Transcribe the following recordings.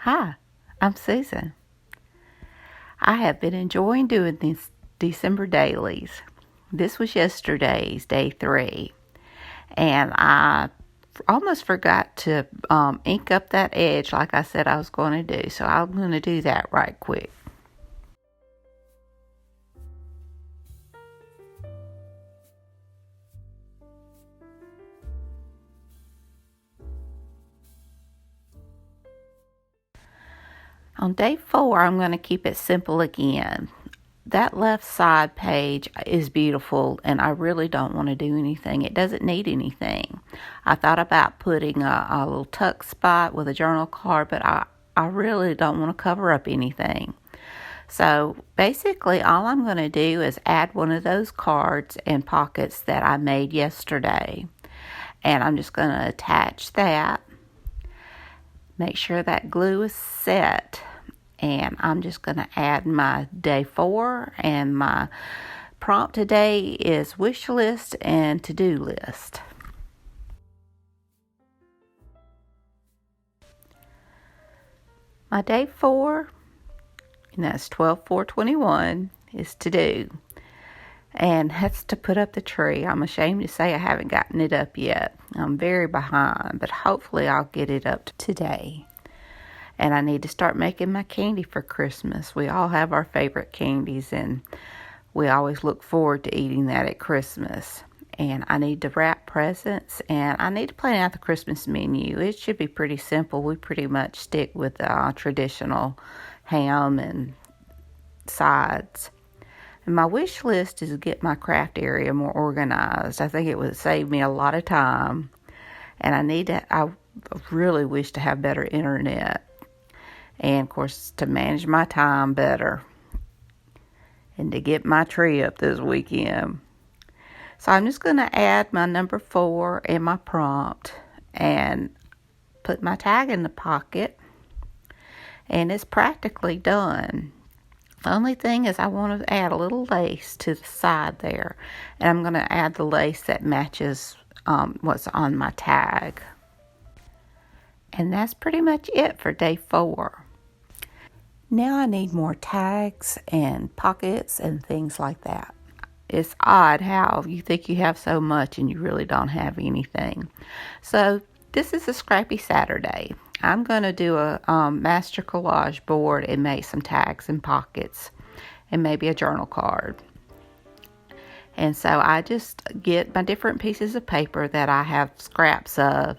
Hi, I'm Susan. I have been enjoying doing these December dailies. This was yesterday's, day 3, and I almost forgot to ink up that edge like I said I was going to do, so I'm going to do that right quick. On day 4, I'm going to keep it simple again. That left side page is beautiful, and I really don't want to do anything. It doesn't need anything. I thought about putting a little tuck spot with a journal card, but I really don't want to cover up anything. So basically all I'm going to do is add one of those cards and pockets that I made yesterday. And I'm just going to attach that. Make sure that glue is set. And I'm just going to add my day 4, and my prompt today is wish list and to-do list. My day 4, and that's 12/4/21, is to do. And that's to put up the tree. I'm ashamed to say I haven't gotten it up yet. I'm very behind, but hopefully I'll get it up today. And I need to start making my candy for Christmas. We all have our favorite candies, and we always look forward to eating that at Christmas. And I need to wrap presents, and I need to plan out the Christmas menu. It should be pretty simple. We pretty much stick with traditional ham and sides. And my wish list is to get my craft area more organized. I think it would save me a lot of time. And I really wish to have better internet. And, of course, to manage my time better. And to get my tree up this weekend. So I'm just going to add my number 4 and my prompt. And put my tag in the pocket. And it's practically done. The only thing is I want to add a little lace to the side there. And I'm going to add the lace that matches what's on my tag. And that's pretty much it for day 4. Now I need more tags and pockets and things like that. It's odd how you think you have so much and you really don't have anything. So this is a Scrappy Saturday. I'm going to do a master collage board and make some tags and pockets and maybe a journal card. And so I just get my different pieces of paper that I have scraps of,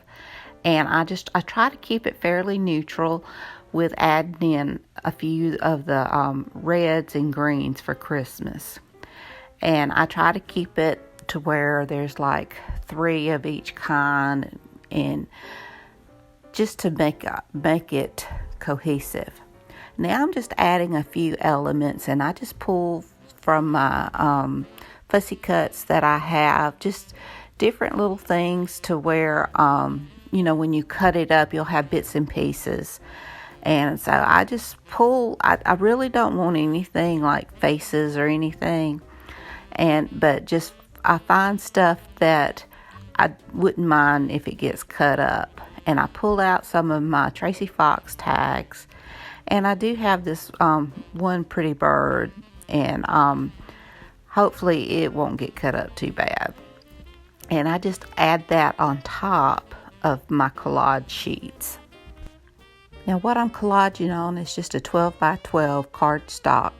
and I try to keep it fairly neutral with adding in a few of the reds and greens for Christmas. And I try to keep it to where there's like 3 of each kind, and just to make it cohesive. Now I'm just adding a few elements, and I just pull from my fussy cuts that I have, just different little things to where, when you cut it up, you'll have bits and pieces. And so I just pull, I really don't want anything like faces or anything. But just, I find stuff that I wouldn't mind if it gets cut up. And I pull out some of my Tracy Fox tags. And I do have this one pretty bird. And hopefully it won't get cut up too bad. And I just add that on top of my collage sheets. Now what I'm collaging on is just a 12 by 12 cardstock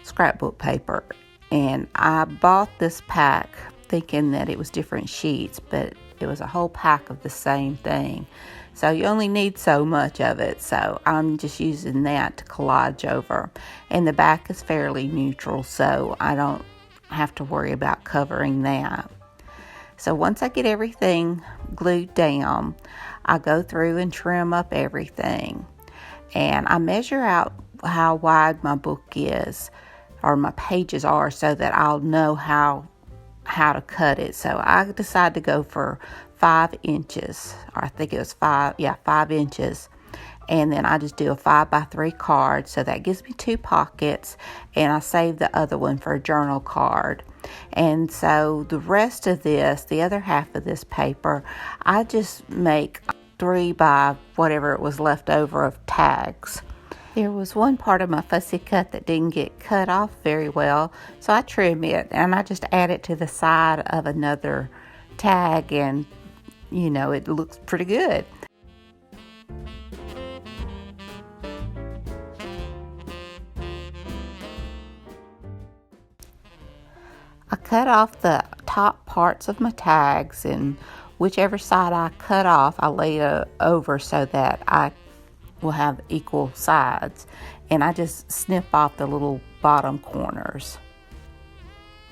scrapbook paper. And I bought this pack thinking that it was different sheets, but it was a whole pack of the same thing. So you only need so much of it. So I'm just using that to collage over. And the back is fairly neutral, so I don't have to worry about covering that. So once I get everything glued down, I go through and trim up everything. And I measure out how wide my book is, or my pages are, so that I'll know how to cut it. So I decided to go for 5 inches, or I think it was 5 inches. And then I just do a 5 by 3 card. So that gives me 2 pockets, and I save the other one for a journal card. And so the rest of this, the other half of this paper, I just make 3 by whatever it was left over of tags. There was one part of my fussy cut that didn't get cut off very well, so I trim it and I just add it to the side of another tag, and you know, it looks pretty good. I cut off the top parts of my tags, and whichever side I cut off, I lay it over so that I will have equal sides, and I just snip off the little bottom corners.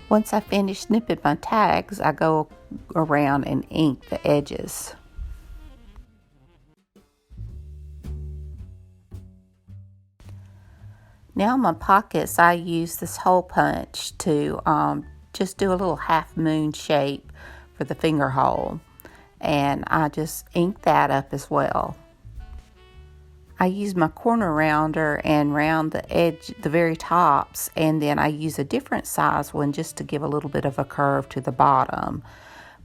Once I finish snipping my tags, I go around and ink the edges. Now my pockets, I use this hole punch to just do a little half moon shape for the finger hole, and I just ink that up as well. I use my corner rounder and round the edge, the very tops, and then I use a different size one just to give a little bit of a curve to the bottom.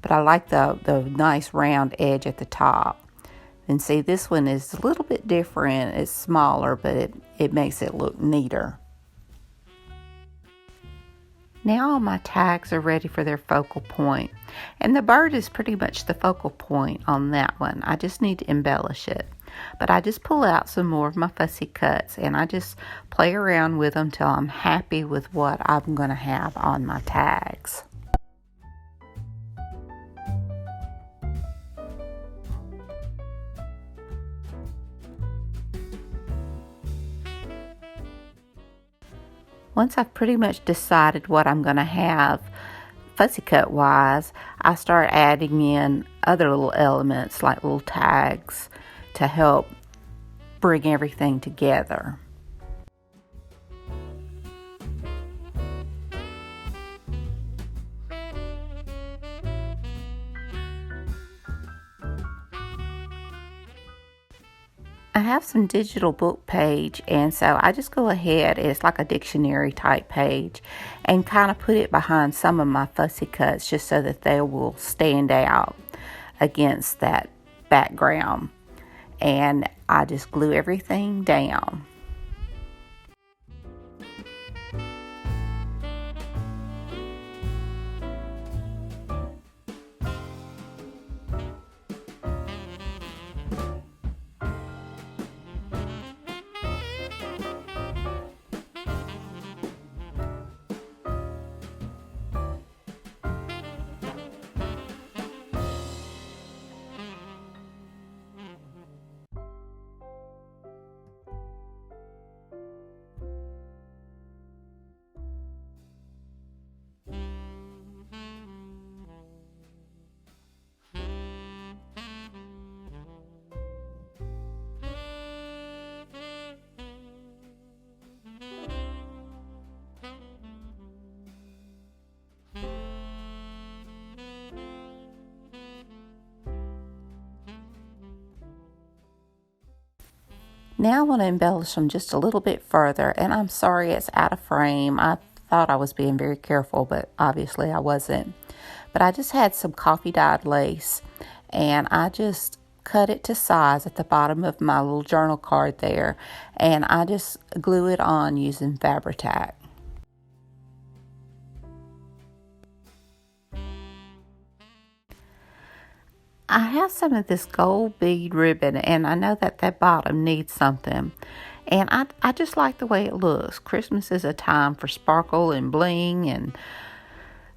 But I like the nice round edge at the top. And see, this one is a little bit different. It's smaller, but it makes it look neater. Now all my tags are ready for their focal point. And the bird is pretty much the focal point on that one. I just need to embellish it. But I just pull out some more of my fussy cuts and I just play around with them till I'm happy with what I'm going to have on my tags. Once I've pretty much decided what I'm going to have fussy cut wise, I start adding in other little elements like little tags to help bring everything together. I have some digital book page, and so I just go ahead, it's like a dictionary type page, and kind of put it behind some of my fussy cuts just so that they will stand out against that background. And I just glue everything down. Now I want to embellish them just a little bit further, and I'm sorry it's out of frame. I thought I was being very careful, but obviously I wasn't. But I just had some coffee dyed lace, and I just cut it to size at the bottom of my little journal card there, and I just glue it on using Fabri-Tac. I have some of this gold bead ribbon, and I know that that bottom needs something. And I just like the way it looks. Christmas is a time for sparkle and bling and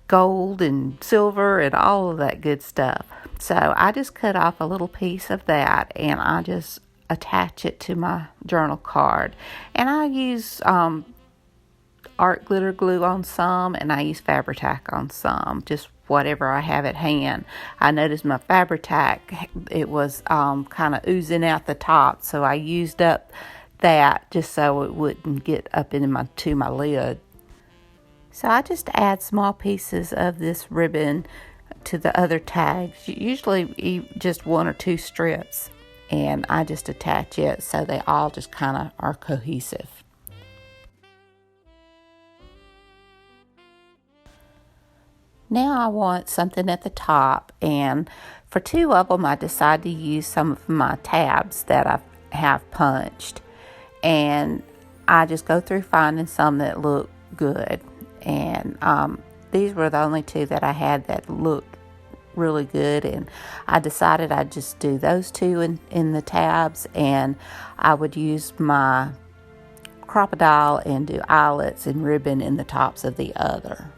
gold and silver and all of that good stuff. So I just cut off a little piece of that, and I just attach it to my journal card. And I use art glitter glue on some, and I use Fabri-Tac on some, just whatever I have at hand. I noticed my Fabri-Tac, it was kind of oozing out the top, so I used up that just so it wouldn't get up into my lid. So I just add small pieces of this ribbon to the other tags, usually just 1 or 2 strips, and I just attach it so they all just kind of are cohesive. Now I want something at the top, and for 2 of them I decided to use some of my tabs that I have punched, and I just go through finding some that look good, and these were the only 2 that I had that looked really good, and I decided I'd just do those 2 in the tabs, and I would use my crocodile and do eyelets and ribbon in the tops of the other.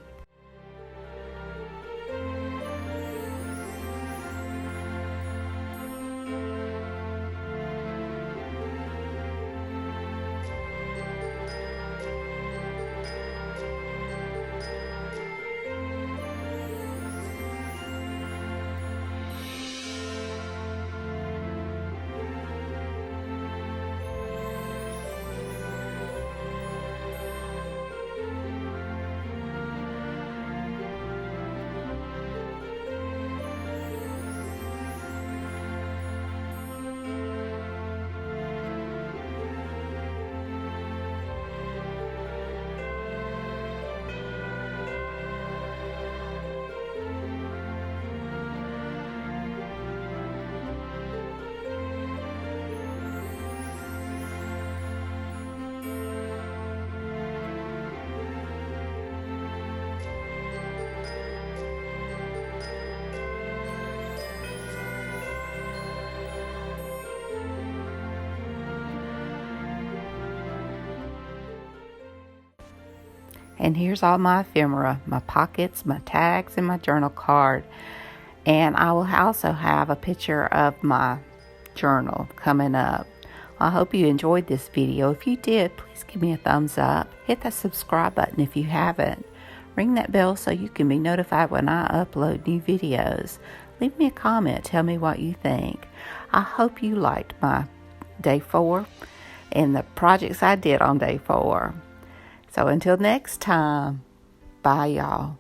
And here's all my ephemera, my pockets, my tags, and my journal card. And I will also have a picture of my journal coming up. I hope you enjoyed this video. If you did, please give me a thumbs up. Hit that subscribe button if you haven't. Ring that bell so you can be notified when I upload new videos. Leave me a comment. Tell me what you think. I hope you liked my day 4 and the projects I did on day 4. So until next time, bye y'all.